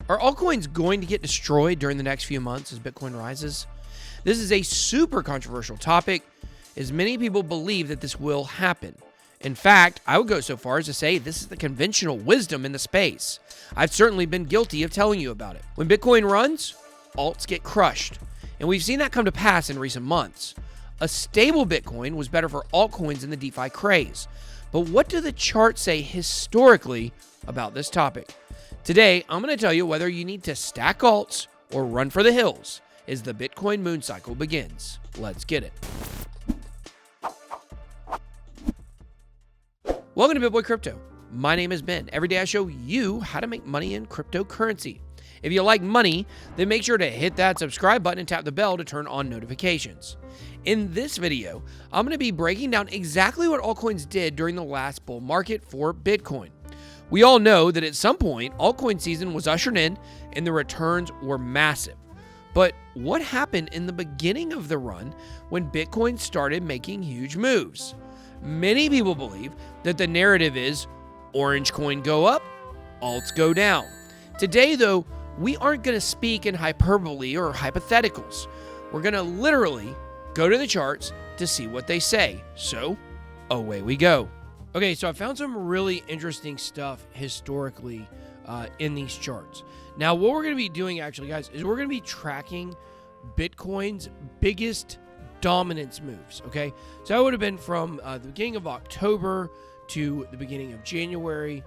Are altcoins going to get destroyed during the next few months as Bitcoin rises? This is a super controversial topic, as many people believe that this will happen. In fact, I would go so far as to say this is the conventional wisdom in the space. I've certainly been guilty of telling you about it. When Bitcoin runs, alts get crushed. And we've seen that come to pass in recent months. A stable Bitcoin was better for altcoins in the DeFi craze. But what do the charts say historically about this topic? Today, I'm going to tell you whether you need to stack alts or run for the hills as the Bitcoin moon cycle begins. Let's get it. Welcome to BitBoy Crypto. My name is Ben. Every day I show you how to make money in cryptocurrency. If you like money, then make sure to hit that subscribe button and tap the bell to turn on notifications. In this video, I'm going to be breaking down exactly what altcoins did during the last bull market for Bitcoin. We all know that at some point, altcoin season was ushered in and the returns were massive. But what happened in the beginning of the run when Bitcoin started making huge moves? Many people believe that the narrative is orange coin go up, alts go down. Today, though, we aren't going to speak in hyperbole or hypotheticals. We're going to literally go to the charts to see what they say. So, away we go. Okay, so I found some really interesting stuff historically in these charts. Now, what we're going to be doing actually, guys, is we're going to be tracking Bitcoin's biggest dominance moves, okay? So that would have been from the beginning of October to the beginning of January.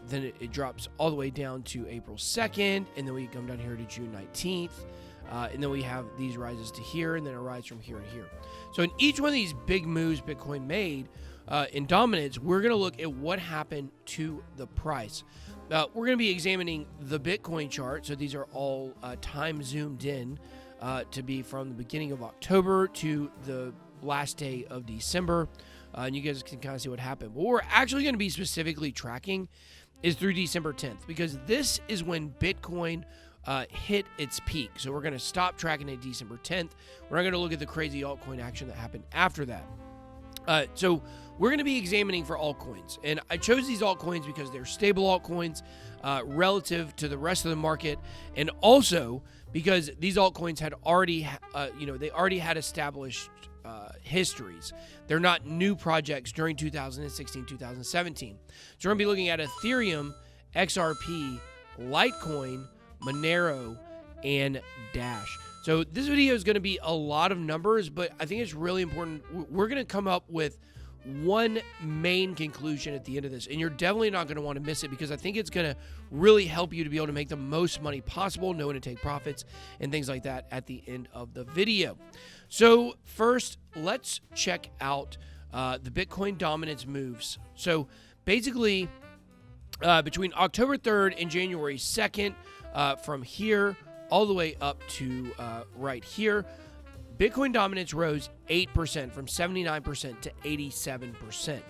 Then it drops all the way down to April 2nd, and then we come down here to June 19th. And then we have these rises to here, and then a rise from here to here. So in each one of these big moves Bitcoin made in dominance, we're going to look at what happened to the price. We're going to be examining the Bitcoin chart. So these are all time zoomed in to be from the beginning of October to the last day of December. And you guys can kind of see what happened. What we're actually going to be specifically tracking is through December 10th, because this is when Bitcoin hit its peak. So we're going to stop tracking at December 10th. We're not going to look at the crazy altcoin action that happened after that. So we're going to be examining for altcoins. And I chose these altcoins because they're stable altcoins relative to the rest of the market. And also because these altcoins had already, they already had established histories. They're not new projects during 2016, 2017. So we're going to be looking at Ethereum, XRP, Litecoin, Monero, and Dash. So this video is going to be a lot of numbers, but I think it's really important. We're going to come up with one main conclusion at the end of this, and you're definitely not going to want to miss it, because I think it's going to really help you to be able to make the most money possible, know when to take profits, and things like that at the end of the video. So first, let's check out the Bitcoin dominance moves. So basically, between October 3rd and January 2nd, from here all the way up to right here, Bitcoin dominance rose 8% from 79% to 87%.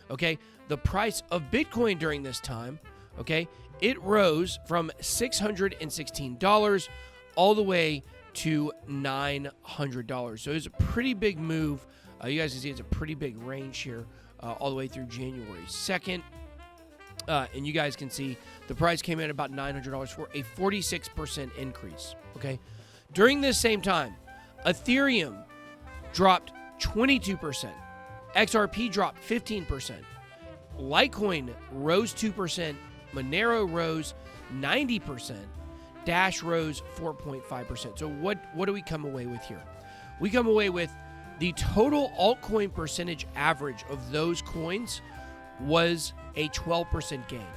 Okay, the price of Bitcoin during this time, okay, it rose from $616 all the way to $900. So it's a pretty big move. You guys can see it's a pretty big range here all the way through January 2nd. And you guys can see the price came in about $900 for a 46% increase, okay? During this same time, Ethereum dropped 22%. XRP dropped 15%. Litecoin rose 2%. Monero rose 90%. Dash rose 4.5%. So what do we come away with here? We come away with the total altcoin percentage average of those coins was a 12% gain.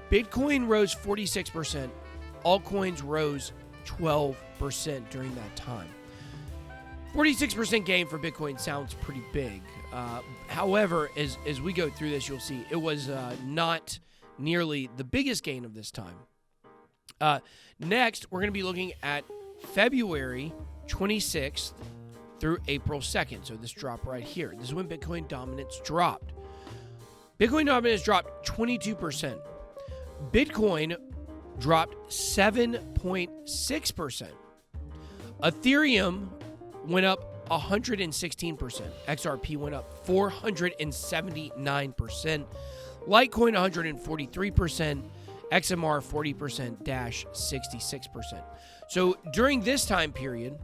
Bitcoin rose 46%. Altcoins rose 12% during that time. 46% gain for Bitcoin sounds pretty big. However, as we go through this, you'll see it was not nearly the biggest gain of this time. Next, we're going to be looking at February 26th through April 2nd. So this drop right here. This is when Bitcoin dominance dropped. Bitcoin dominance dropped 22%. Bitcoin dropped 7.6%. Ethereum went up 116%. XRP went up 479%. Litecoin 143%. XMR 40%, Dash 66%. So during this time period,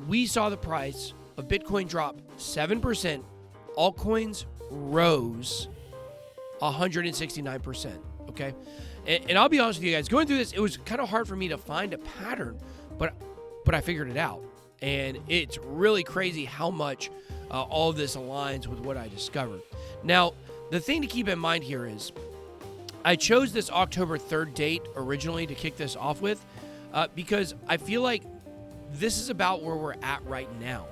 we saw the price of Bitcoin drop 7%. Altcoins rose 169%. Okay, and I'll be honest with you guys, going through this, it was kind of hard for me to find a pattern, but I figured it out, and it's really crazy how much all of this aligns with what I discovered. Now, the thing to keep in mind here is I chose this October 3rd date originally to kick this off with because I feel like this is about where we're at right now.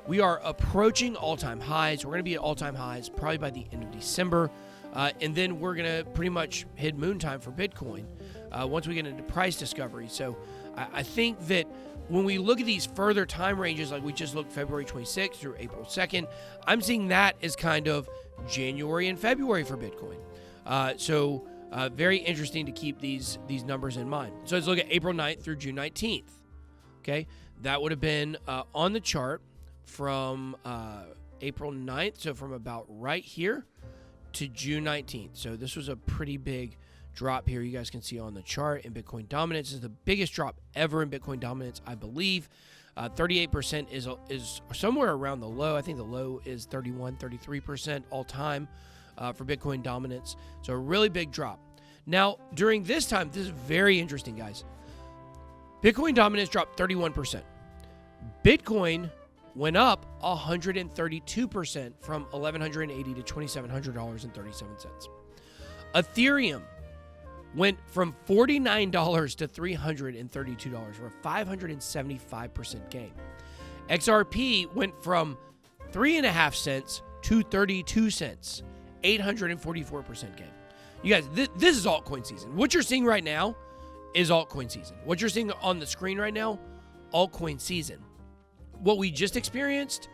We are approaching all-time highs. We're going to be at all-time highs probably by the end of December, and then we're going to pretty much hit moon time for Bitcoin once we get into price discovery. So I think that when we look at these further time ranges, like we just looked February 26th through April 2nd, I'm seeing that as kind of January and February for Bitcoin. So very interesting to keep these numbers in mind. So let's look at April 9th through June 19th. Okay, that would have been on the chart from April 9th, so from about right here to June 19th. So this was a pretty big drop here. You guys can see on the chart in Bitcoin dominance. This is the biggest drop ever in Bitcoin dominance, I believe. 38% is somewhere around the low. I think the low is 33% all time for Bitcoin dominance. So a really big drop. Now, during this time, this is very interesting, guys. Bitcoin dominance dropped 31%. Bitcoin went up 132% from $1,180 to $2,700.37. Ethereum went from $49 to $332 for a 575% gain. XRP went from 3.5 cents to 32 cents, 844% gain. You guys, this is altcoin season. What you're seeing right now is altcoin season. What you're seeing on the screen right now, altcoin season. What we just experienced,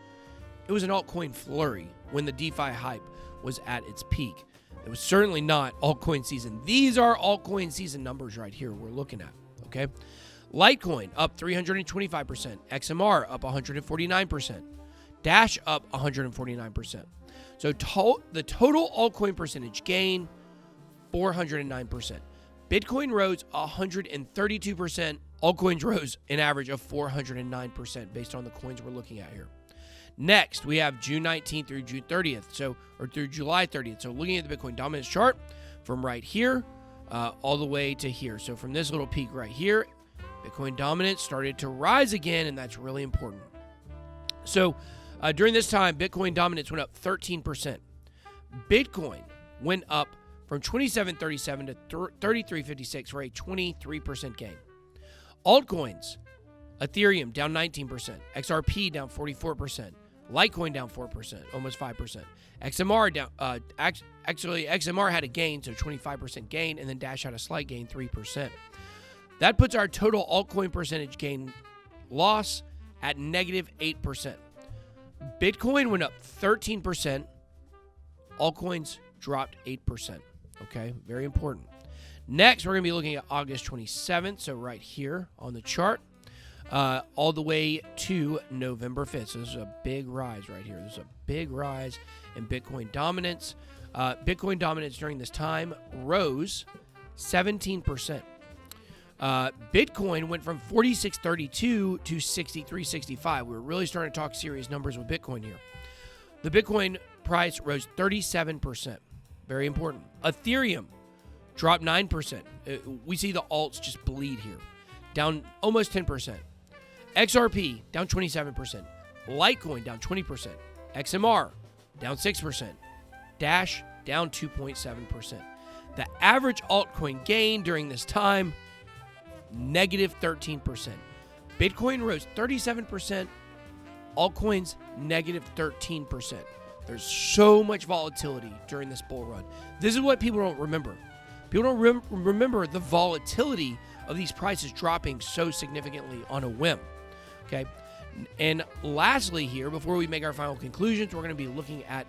it was an altcoin flurry when the DeFi hype was at its peak. It was certainly not altcoin season. These are altcoin season numbers right here we're looking at, okay? Litecoin up 325%. XMR up 149%. Dash up 149%. So the total altcoin percentage gain, 409%. Bitcoin rose 132%. Altcoins rose an average of 409% based on the coins we're looking at here. Next, we have June 19th through June 30th, or through July 30th. So looking at the Bitcoin dominance chart from right here all the way to here. So from this little peak right here, Bitcoin dominance started to rise again, and that's really important. So during this time, Bitcoin dominance went up 13%. Bitcoin went up from 27.37 to 33.56 for a 23% gain. Altcoins, Ethereum down 19%, XRP down 44%, Litecoin down 4%, almost 5%. XMR down, actually XMR had a gain, so 25% gain, and then Dash had a slight gain, 3%. That puts our total altcoin percentage gain loss at negative 8%. Bitcoin went up 13%, altcoins dropped 8%. Okay, very important. Next, we're going to be looking at August 27th, so right here on the chart, all the way to November 5th. So this is a big rise right here. This is a big rise in Bitcoin dominance. Bitcoin dominance during this time rose 17%. Bitcoin went from 46.32 to 63.65. We're really starting to talk serious numbers with Bitcoin here. The Bitcoin price rose 37%. Very important. Ethereum dropped 9%. We see the alts just bleed here. Down almost 10%. XRP down 27%. Litecoin down 20%. XMR down 6%. Dash down 2.7%. The average altcoin gain during this time, negative 13%. Bitcoin rose 37%. Altcoins, negative 13%. There's so much volatility during this bull run. This is what people don't remember. People don't remember the volatility of these prices dropping so significantly on a whim. Okay. And lastly here, before we make our final conclusions, we're going to be looking at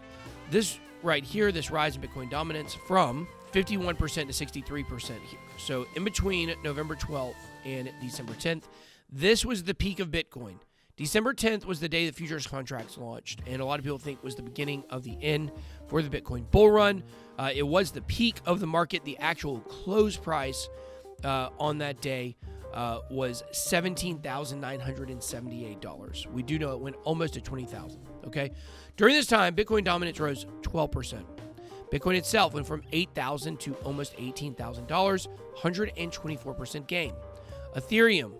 this right here, this rise in Bitcoin dominance from 51% to 63% here. So in between November 12th and December 10th, this was the peak of Bitcoin. December 10th was the day the futures contracts launched, and a lot of people think was the beginning of the end for the Bitcoin bull run. It was the peak of the market. The actual close price on that day was $17,978. We do know it went almost to $20,000, okay? During this time, Bitcoin dominance rose 12%. Bitcoin itself went from $8,000 to almost $18,000, 124% gain. Ethereum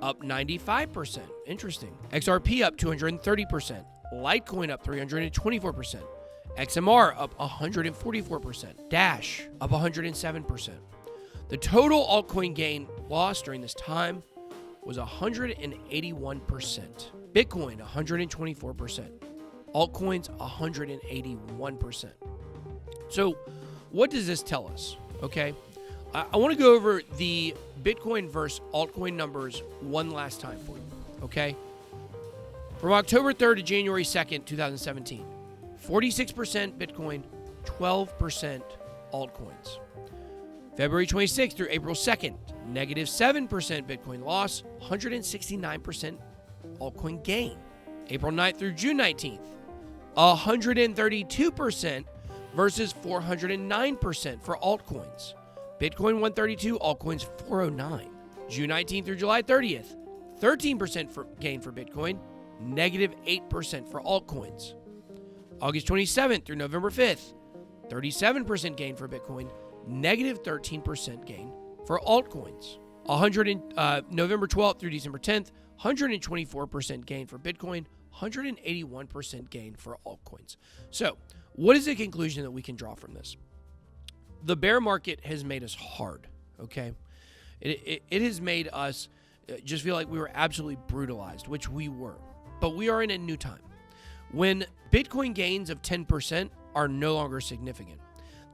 up 95%. Interesting. XRP up 230%. Litecoin up 324%. XMR up 144%. Dash up 107%. The total altcoin gain loss during this time was 181%. Bitcoin 124%. Altcoins 181%. So what does this tell us? Okay. I want to go over the Bitcoin versus altcoin numbers one last time for you. Okay. From October 3rd to January 2nd, 2017, 46% Bitcoin, 12% altcoins. February 26th through April 2nd, negative 7% Bitcoin loss, 169% altcoin gain. April 9th through June 19th, 132% versus 409% for altcoins. Bitcoin 132, altcoins 409. June 19th through July 30th, 13% gain for Bitcoin, negative 8% for altcoins. August 27th through November 5th, 37% gain for Bitcoin, negative 13% gain for altcoins. November 12th through December 10th, 124% gain for Bitcoin, 181% gain for altcoins. So, what is the conclusion that we can draw from this? The bear market has made us hard, okay? It has made us just feel like we were absolutely brutalized, which we were. But we are in a new time. When Bitcoin gains of 10% are no longer significant,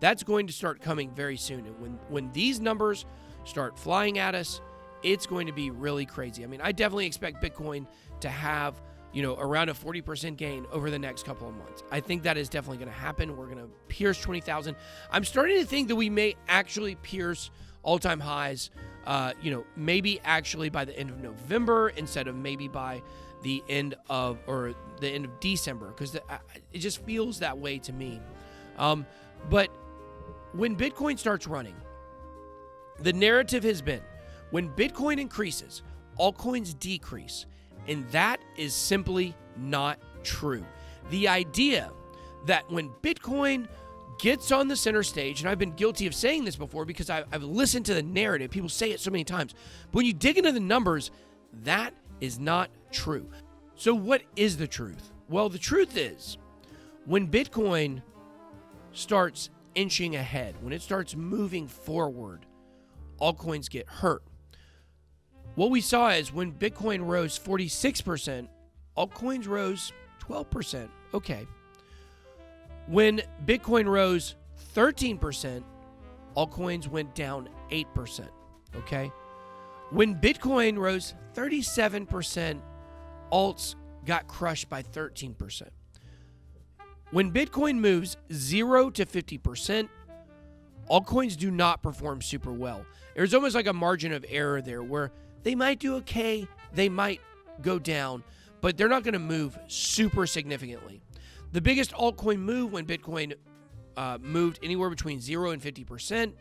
that's going to start coming very soon. And when these numbers start flying at us, it's going to be really crazy. I mean, I definitely expect Bitcoin to have, around a 40% gain over the next couple of months. I think that is definitely going to happen. We're going to pierce 20,000. I'm starting to think that we may actually pierce all-time highs, maybe actually by the end of November instead of maybe by the end of December, because it just feels that way to me. But when Bitcoin starts running, the narrative has been when Bitcoin increases, altcoins decrease. And that is simply not true. The idea that when Bitcoin gets on the center stage, and I've been guilty of saying this before because I've listened to the narrative, people say it so many times, but when you dig into the numbers, that is not true. So what is the truth? Well, the truth is when Bitcoin starts inching ahead, when it starts moving forward, altcoins get hurt. What we saw is when Bitcoin rose 46%, altcoins rose 12%. Okay. When Bitcoin rose 13%, altcoins went down 8%. Okay. When Bitcoin rose 37%, alts got crushed by 13%. When Bitcoin moves 0 to 50%, altcoins do not perform super well. There's almost like a margin of error there where they might do okay, they might go down, but they're not going to move super significantly. The biggest altcoin move when Bitcoin moved anywhere between 0 and 50%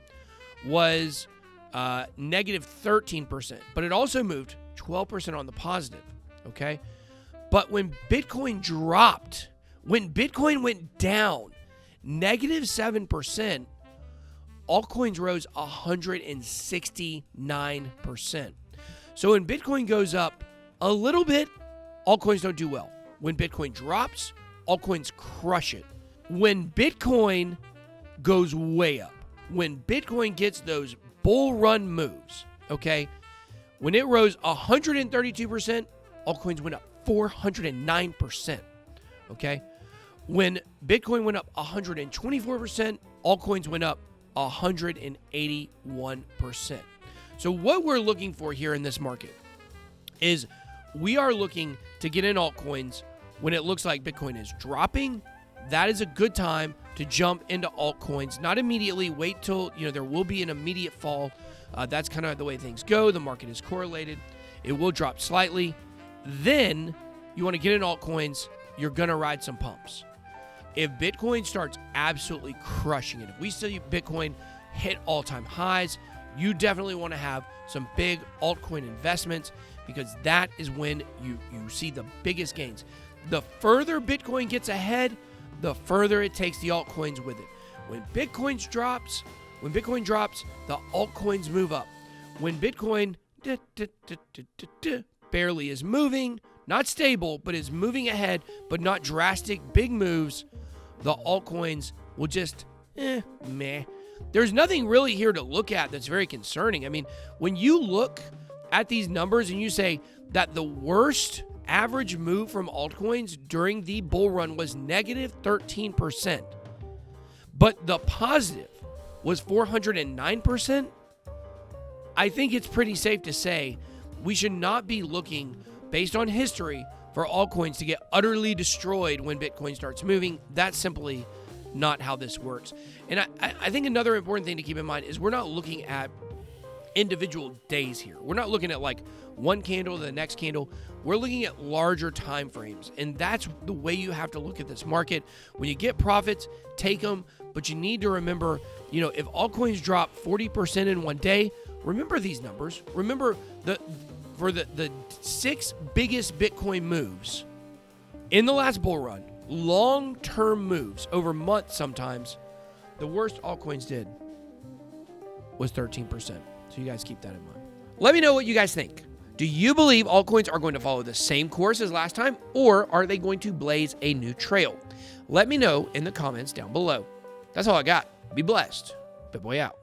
was negative 13%, but it also moved 12% on the positive, okay? But when Bitcoin dropped, when Bitcoin went down negative 7%, altcoins rose 169%. So when Bitcoin goes up a little bit, altcoins don't do well. When Bitcoin drops, altcoins crush it. When Bitcoin goes way up, when Bitcoin gets those bull run moves, okay, when it rose 132%, altcoins went up 409%, okay? When Bitcoin went up 124%, altcoins went up 181%. So what we're looking for here in this market is we are looking to get in altcoins when it looks like Bitcoin is dropping. That is a good time to jump into altcoins. Not immediately. Wait till there will be an immediate fall. That's kind of the way things go. The market is correlated. It will drop slightly. Then you want to get in altcoins. You're going to ride some pumps. If Bitcoin starts absolutely crushing it, if we see Bitcoin hit all-time highs, you definitely want to have some big altcoin investments, because that is when you see the biggest gains. The further Bitcoin gets ahead, the further it takes the altcoins with it. When Bitcoin drops, the altcoins move up. When Bitcoin barely is moving, not stable, but is moving ahead, but not drastic big moves, the altcoins will just meh. There's nothing really here to look at that's very concerning. I mean, when you look at these numbers and you say that the worst average move from altcoins during the bull run was negative 13%, but the positive was 409%, I think it's pretty safe to say we should not be looking, based on history, for altcoins to get utterly destroyed when Bitcoin starts moving. That's simply not how this works. And I think another important thing to keep in mind is we're not looking at individual days here. We're not looking at like one candle to the next candle. We're looking at larger time frames. And that's the way you have to look at this market. When you get profits, take them. But you need to remember, if altcoins drop 40% in one day, remember these numbers. Remember for the 6 biggest Bitcoin moves in the last bull run, long-term moves over months sometimes, the worst altcoins did was 13%. So you guys keep that in mind. Let me know what you guys think. Do you believe altcoins are going to follow the same course as last time, or are they going to blaze a new trail? Let me know in the comments down below. That's all I got. Be blessed. BitBoy out.